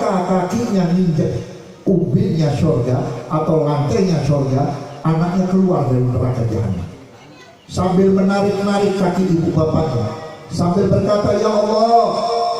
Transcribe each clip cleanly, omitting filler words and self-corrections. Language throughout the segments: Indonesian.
ketika kakinya nginjek ubinnya surga atau lantainya surga, anaknya keluar dari neraka jahanam sambil menarik-narik kaki ibu bapaknya, sambil berkata, ya Allah,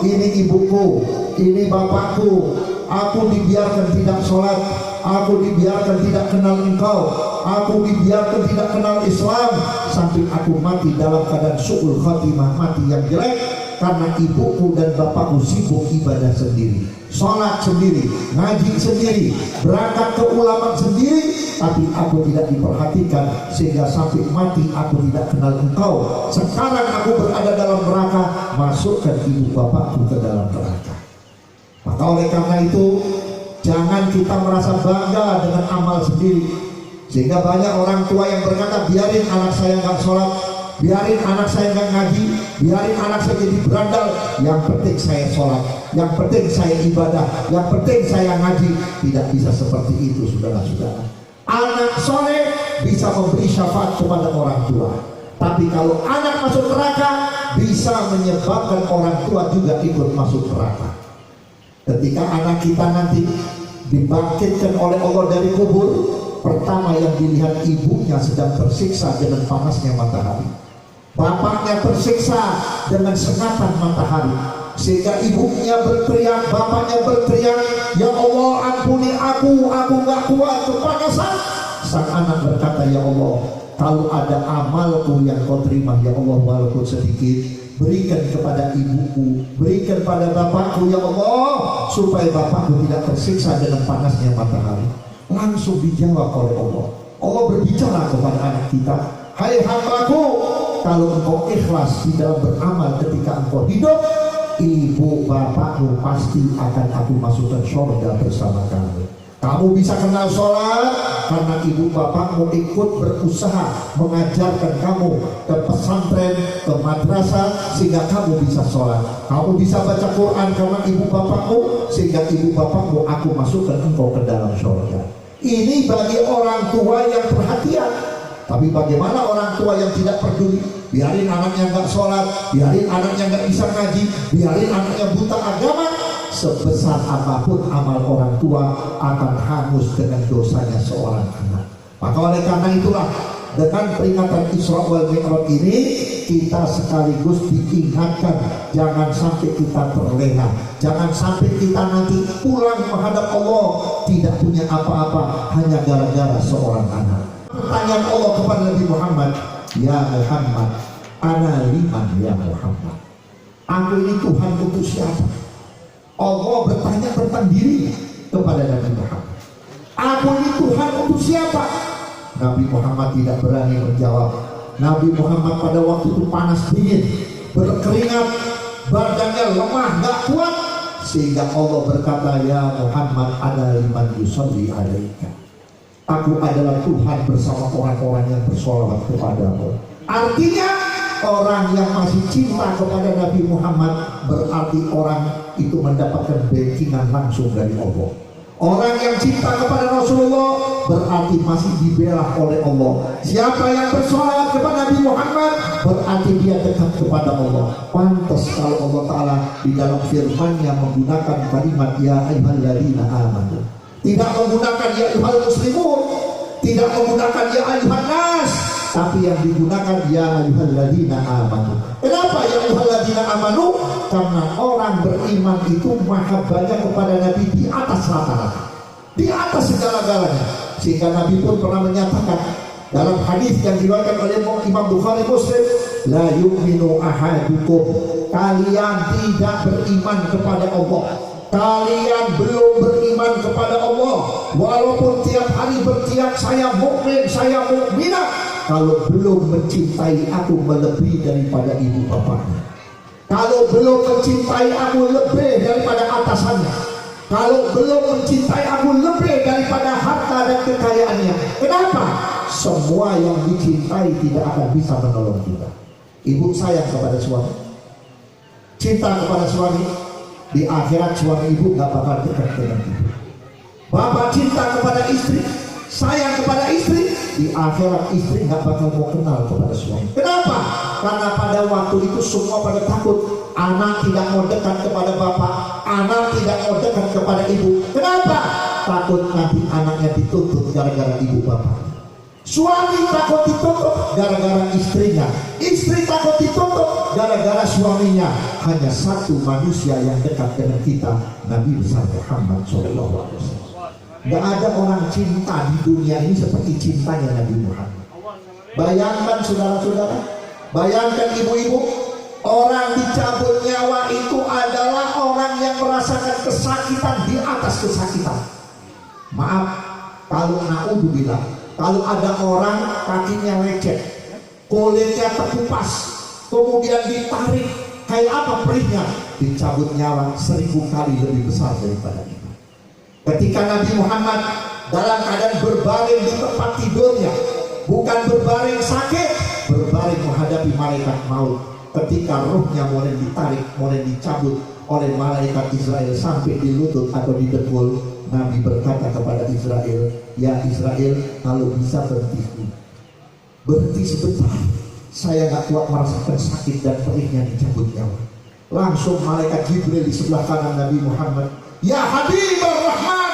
ini ibuku, ini bapakku, aku dibiarkan tidak sholat, aku dibiarkan tidak kenal engkau, aku dibiarkan tidak kenal Islam, sampai aku mati dalam keadaan su'ul khatimah, mati yang jelek, karena ibuku dan bapakku sibuk ibadah sendiri, sholat sendiri, ngaji sendiri, berangkat ke ulama sendiri, tapi aku tidak diperhatikan, sehingga sampai mati aku tidak kenal engkau. Sekarang aku berada dalam neraka, masukkan ibu bapakku ke dalam neraka. Maka oleh karena itu, jangan kita merasa bangga dengan amal sendiri, sehingga banyak orang tua yang berkata, biarin anak saya nggak sholat, biarin anak saya nggak ngaji, biarin anak saya jadi berandal, yang penting saya sholat, yang penting saya ibadah, yang penting saya ngaji. Tidak bisa seperti itu, saudara-saudara. Anak soleh bisa memberi syafaat kepada orang tua, tapi kalau anak masuk neraka, bisa menyebabkan orang tua juga ikut masuk neraka. Ketika anak kita nanti dibangkitkan oleh Allah dari kubur, pertama yang dilihat ibunya sedang tersiksa dengan panasnya matahari, bapaknya tersiksa dengan sengatan matahari, sehingga ibunya berteriak, bapaknya berteriak, ya Allah ampuni aku gak kuat kepanasan. Sang anak berkata, ya Allah, kalau ada amalku yang kau terima, ya Allah, walaupun sedikit, berikan kepada ibuku, berikan pada bapakku, ya Allah, supaya bapakku tidak tersiksa dengan panasnya matahari. Langsung dijawab oleh Allah. Allah berbicara kepada anak kita, hai hambaku, kalau engkau ikhlas di dalam beramal ketika engkau hidup, ibu bapakmu pasti akan aku masukkan surga bersama kamu. Kamu bisa kenal sholat karena ibu bapakmu ikut berusaha mengajarkan kamu ke pesantren, ke madrasah, sehingga kamu bisa sholat. Kamu bisa baca Quran karena ibu bapakmu, sehingga ibu bapakmu aku masukkan engkau ke dalam surga. Ini bagi orang tua yang perhatian. Tapi bagaimana orang tua yang tidak peduli? Biarin anaknya nggak sholat, biarin anaknya nggak bisa ngaji, biarin anaknya buta agama. Sebesar apapun amal orang tua akan hangus dengan dosanya seorang anak. Maka oleh karena itulah, dengan peringatan Isra wal Mi'raj ini, kita sekaligus diingatkan, jangan sampai kita terlena, jangan sampai kita nanti pulang menghadap Allah tidak punya apa-apa hanya gara-gara seorang anak. Pertanyaan Allah kepada Nabi Muhammad, ya Muhammad, ana liman ya Muhammad, aku ini Tuhan untuk siapa? Allah bertanya tentang dirinya kepada Nabi Muhammad, aku ini Tuhan untuk siapa? Nabi Muhammad tidak berani menjawab. Nabi Muhammad pada waktu itu panas dingin, berkeringat, badannya lemah, gak kuat, sehingga Allah berkata, ya Muhammad, ada liman yusalli alaika, aku adalah Tuhan bersama orang-orang yang bersolawat kepadamu. Artinya orang yang masih cinta kepada Nabi Muhammad berarti orang itu mendapatkan backingan langsung dari Allah. Orang yang cinta kepada Rasulullah berarti masih dibela oleh Allah. Siapa yang bersolawat kepada Nabi Muhammad berarti dia dekat kepada Allah. Pantas kalau Allah Ta'ala di dalam firman-Nya menggunakan kalimat ya ayyuhalladzina amanu, tidak menggunakan ya ayyuhal muslimun, tidak menggunakan ya ayyuhan nas, tapi yang digunakan ya ayyuhalladzina amanu. Kenapa ya ayyuhalladzina amanu? Karena orang beriman itu mahabbahnya kepada Nabi di atas rata-rata, di atas segala-galanya. Sehingga Nabi pun pernah menyatakan dalam hadis yang diriwayatkan oleh Imam Bukhari Muslim, la yu'minu ahadukum, kalian tidak beriman kepada Allah, kalian belum beriman kepada Allah, walaupun tiap hari bertiap saya mukmin, saya mukminah, kalau belum mencintai aku melebihi daripada ibu bapaknya, kalau belum mencintai aku lebih daripada atasannya, kalau belum mencintai aku lebih daripada harta dan kekayaannya. Kenapa? Semua yang dicintai tidak akan bisa menolong kita. Ibu sayang kepada suami, cinta kepada suami, di akhirat suami ibu gak bakal dekat dengan ibu. Bapak cinta kepada istri, sayang kepada istri, di akhirat istri gak bakal mau kenal kepada suami. Kenapa? Karena pada waktu itu semua pada takut. Anak tidak mau dekat kepada bapak, anak tidak mau dekat kepada kepada ibu. Kenapa? Takut nanti anaknya dituntut gara-gara ibu bapak. Suami takut dituntut gara-gara istrinya. Istri takut dituntut gara-gara suaminya. Hanya satu manusia yang dekat dengan kita, Nabi besar Muhammad SAW. Gak ada orang cinta di dunia ini seperti cintanya Nabi Muhammad. Bayangkan saudara-saudara, bayangkan ibu-ibu, orang dicabut nyawa itu adalah orang yang merasakan kesakitan di atas kesakitan. Maaf, kalau naudzubillah, kalau ada orang kakinya lecet, kulitnya terkupas, kemudian ditarik, kayak apa perihnya? Dicabut nyawa 1000 kali lebih besar daripada itu. Ketika Nabi Muhammad dalam keadaan berbaring di tempat tidurnya, bukan berbaring sakit, berbaring menghadapi malaikat maut. Ketika rohnya mulai ditarik, mulai dicabut oleh malaikat Israel sampai di lutut atau di dengkul, Nabi berkata kepada Israel, ya Israel, kalau bisa berhenti sebentar, saya gak kuat merasakan sakit dan perihnya dicabut nyawa. Langsung malaikat Jibril di sebelah kanan Nabi Muhammad, ya Habibur Rahman,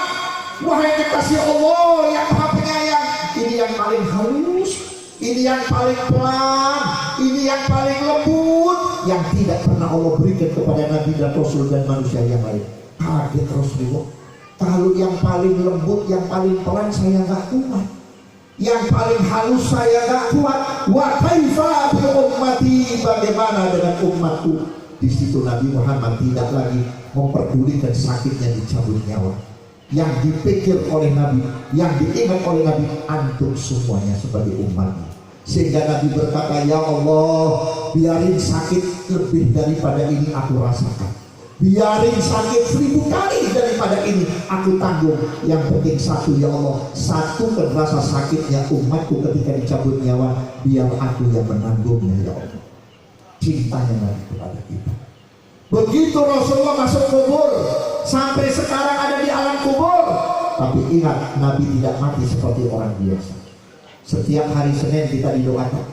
wahai kekasih Allah yang Maha Penyayang, ini yang paling halus, ini yang paling pelan, ini yang paling lembut, yang tidak pernah Allah berikan kepada Nabi dan Rasul dan manusia yang lain. Kaget Rasulullah, kalau yang paling lembut, yang paling pelan saya gak kuat, yang paling halus saya gak kuat. Wa kaifa bi ummati, bagaimana dengan umatku? Di situ Nabi Muhammad tidak lagi memperdulikan sakitnya dicabut nyawa. Yang dipikir oleh Nabi, yang diingat oleh Nabi, antum semuanya sebagai umatnya. Sehingga Nabi berkata, ya Allah, biarin sakit lebih daripada ini aku rasakan, biarin sakit 1000 kali daripada ini aku tanggung. Yang penting satu, ya Allah, satukan rasa sakitnya umatku ketika dicabut nyawa, biar aku yang menanggungnya, ya Allah. Cintanya Nabi kepada kita. Begitu Rasulullah masuk kubur, sampai sekarang ada di alam kubur. Tapi ingat, Nabi tidak mati seperti orang biasa. Setiap hari Senin kita didoakan,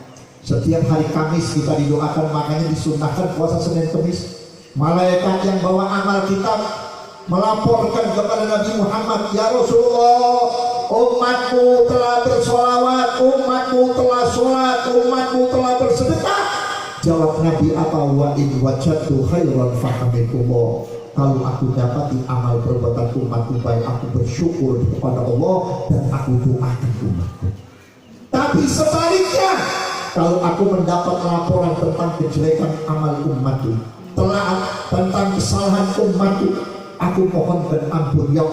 setiap hari Kamis kita didoakan. Makanya disunnahkan puasa Senin Kamis. Malaikat yang bawa amal kitab melaporkan kepada Nabi Muhammad, ya Rasulullah, umatmu telah bersolawat, umatmu telah sholat, umatmu telah bersedekah. Jawab Nabi apa? Wa in wajadtu khairan fahamikumullah. Kalau aku dapati amal perbuatan umatku baik, aku bersyukur kepada Allah dan aku doakan umatku. Tapi sebaliknya, kalau aku mendapat laporan tentang kejelekan amal umatku, tentang kesalahan umatku, aku mohonkan ampun ya